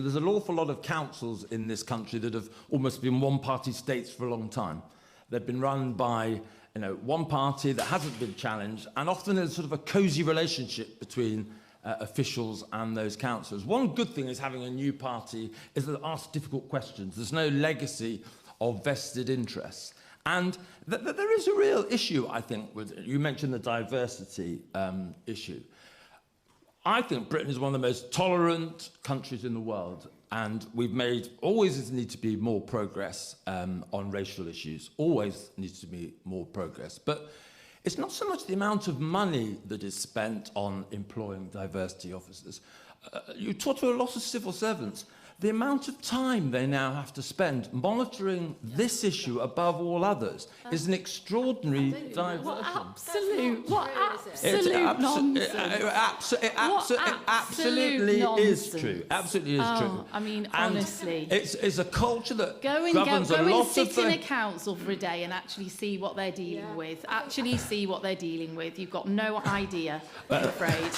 There's an awful lot of councils in this country that have almost been one-party states for a long time. They've been run by one party that hasn't been challenged, and often there's sort of a cosy relationship between officials and those councillors. One good thing is having a new party is that it asks difficult questions. There's no legacy of vested interests. And there is a real issue, I think, with, you mentioned the diversity issue. I think Britain is one of the most tolerant countries in the world, and always need to be more progress on racial issues, always needs to be more progress. But it's not so much the amount of money that is spent on employing diversity officers. You talk to a lot of civil servants. The amount of time they now have to spend monitoring this issue above all others is an extraordinary diversion. What absolute nonsense. It absolutely is true. Absolutely is true. I mean, and honestly. It's a culture that governs a lot of sit in a council for a day and actually see what they're dealing with. Actually see what they're dealing with. You've got no idea, I'm afraid.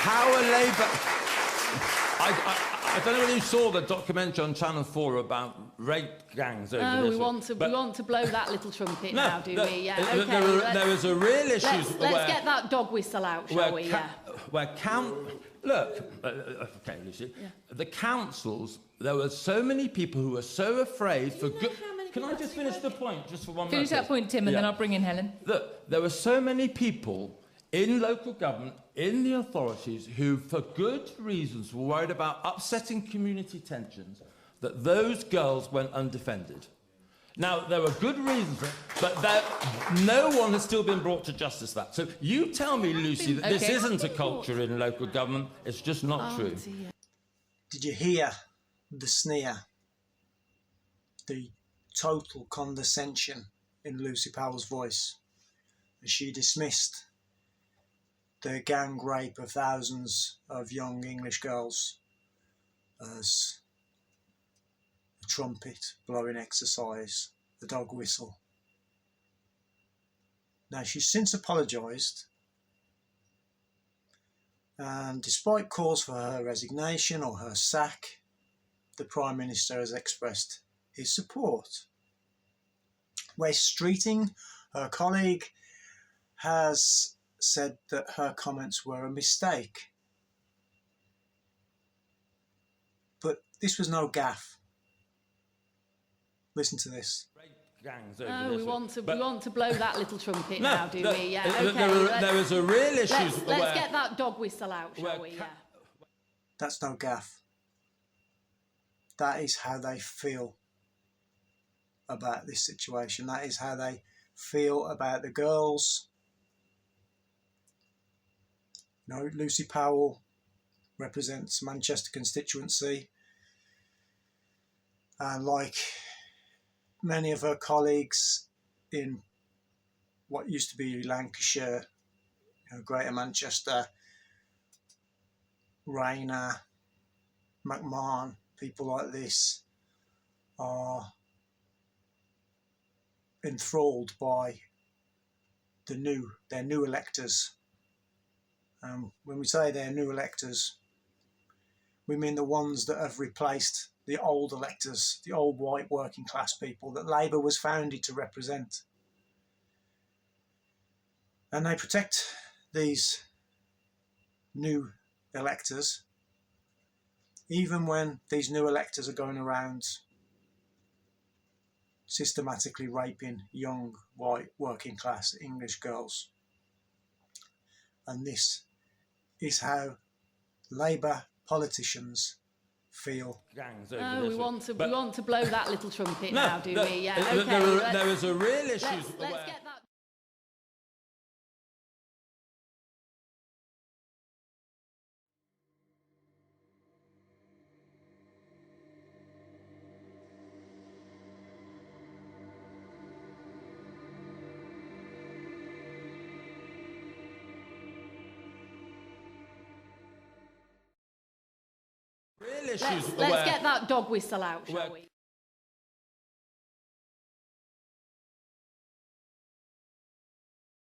How are Labour... I don't know whether you saw the documentary on Channel 4 about rape gangs over this. We want to blow that little trumpet now, do we? Yeah, OK. There is a real issue... Let's get that dog whistle out, shall we? Look, OK, Lucy, the councils, there were so many people who were so afraid for good... Can I just finish the point, just for one moment? Finish that point, Tim, and then I'll bring in Helen. Look, there were so many people in local government, in the authorities, who, for good reasons, were worried about upsetting community tensions, that those girls went undefended. Now, there were good reasons for it, but no one has still been brought to justice for that. So you tell me, Lucy, that this isn't a culture in local government. It's just not true. Dear. Did you hear the sneer? The total condescension in Lucy Powell's voice as she dismissed the gang rape of thousands of young English girls as a trumpet blowing exercise, the dog whistle. Now, she's since apologised, and despite calls for her resignation or her sack, the Prime Minister has expressed his support. Wes Streeting, her colleague, has said that her comments were a mistake. But this was no gaffe. Listen to this. We want to blow that little trumpet now, do we? Yeah, OK. There is a real issue... Let's get that dog whistle out, shall we? Yeah. That's no gaffe. That is how they feel about this situation. That is how they feel about the girls. No, Lucy Powell represents Manchester constituency, and like many of her colleagues in what used to be Lancashire, Greater Manchester, Rayner, McMahon, people like this are enthralled by their new electors. When we say they're new electors, we mean the ones that have replaced the old electors, the old white working class people that Labour was founded to represent. And they protect these new electors, even when these new electors are going around systematically raping young white working class English girls. And this is how Labour politicians feel. We want to blow that little trumpet now, do we? Yeah, OK. There is a real issue... Let's get that... Let's get that dog whistle out, shall we?